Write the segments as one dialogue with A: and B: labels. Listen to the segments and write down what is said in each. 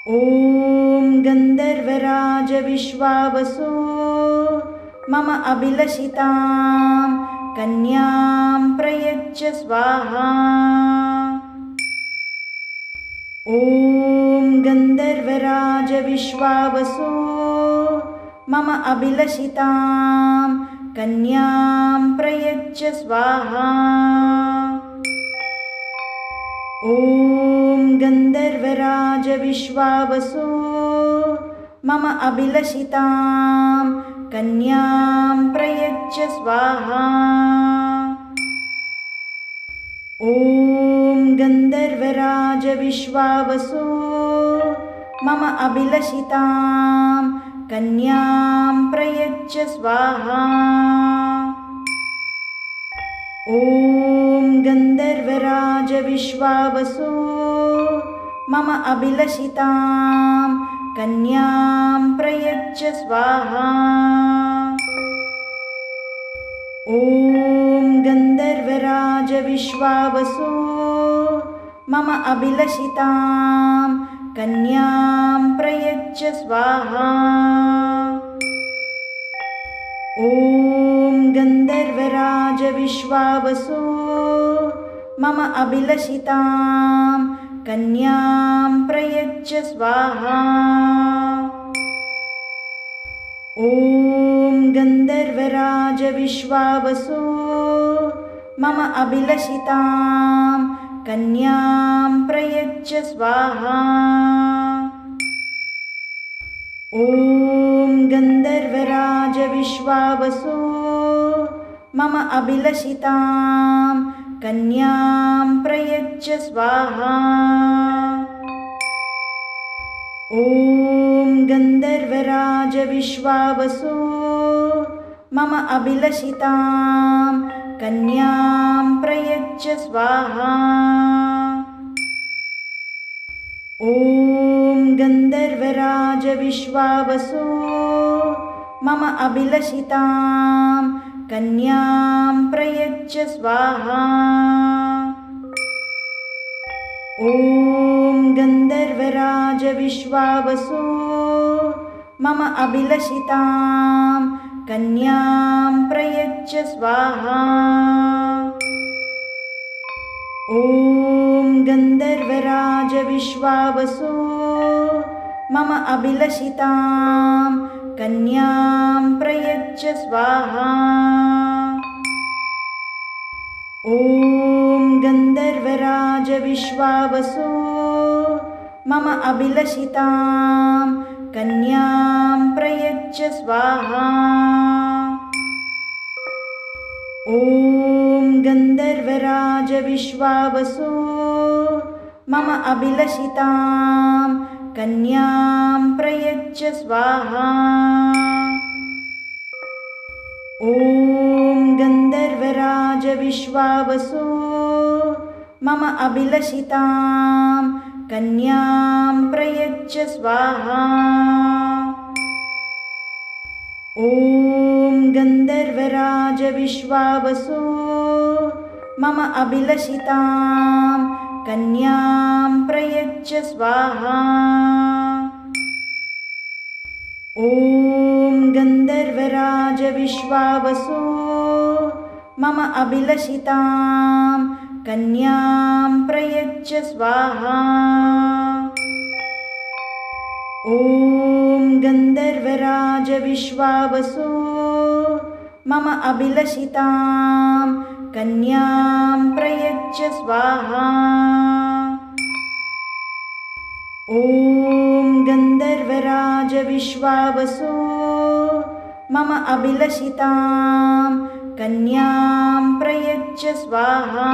A: ॐ गन्धर्वराज विश्वावसु मम अभिलषितां कन्यां प्रयच्छ स्वाहा। ॐ गन्धर्वराज विश्वावसु मम अभिलषितां कन्यां प्रयच्छ स्वाहा। ॐ गन्धर्वराज विश्वावसु मम अभिलषितां कन्यां प्रयच्छ स्वाहा। ॐ गन्धर्वराज विश्वावसु मम अभिलषितां कन्यां प्रयच्छ स्वाहा। ॐ गन्धर्वराज विश्वावसु मम अभिलषितां कन्यां प्रयच्छ स्वाहा। ॐ गन्धर्वराज विश्वावसु मम अभिलषितां कन्यां प्रयच्छ स्वाहा। ॐ गन्धर्वराज विश्वावसु मम अभिलषितां कन्यां प्रयच्छ स्वाहा। ॐ गन्धर्वराज विश्वावसु मम अभिलषितां कन्यां प्रयच्छ स्वाहा। ॐ गन्धर्वराज विश्वावसु मम अभिलषितां कन्यां प्रयच्छ स्वाहा। ॐ गन्धर्वराज विश्वावसु मम अभिलषितां कन्यां प्रयच्छ स्वाहा। ॐ गन्धर्वराज विश्वावसु मम अभिलषितां कन्यां प्रयच्छ स्वाहा। ॐ गन्धर्वराज विश्वावसु मम अभिलषितां कन्यां प्रयच्छ स्वाहा। ॐ गन्धर्वराज विश्वावसु मम अभिलषितां कन्यां प्रयच्छ स्वाहा। ॐ गन्धर्वराज विश्वावसु मम अभिलषितां कन्यां प्रयच्छ स्वाहा। ॐ गन्धर्वराज विश्वावसु मम अभिलषितां कन्यां प्रयच्छ स्वाहा। ॐ गन्धर्वराज विश्वावसु मम अभिलषितां कन्यां प्रयच्छ स्वाहा। ॐ गन्धर्वराज विश्वावसु मम अभिलषितां कन्यां प्रयच्छ स्वाहा। ॐ गन्धर्वराज विश्वावसु मम अभिलषितां कन्यां प्रयच्छ स्वाहा। ॐ गन्धर्वराज विश्वावसु मम अभिलषितां कन्यां प्रयच्छ स्वाहा। ॐ गन्धर्वराज विश्वावसु मम अभिलषितां कन्यां प्रयच्छ स्वाहा।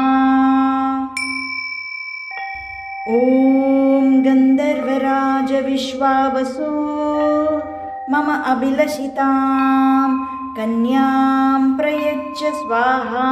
A: ॐ गन्धर्वराज विश्वावसु मम अभिलषितां कन्यां प्रयच्छ स्वाहा।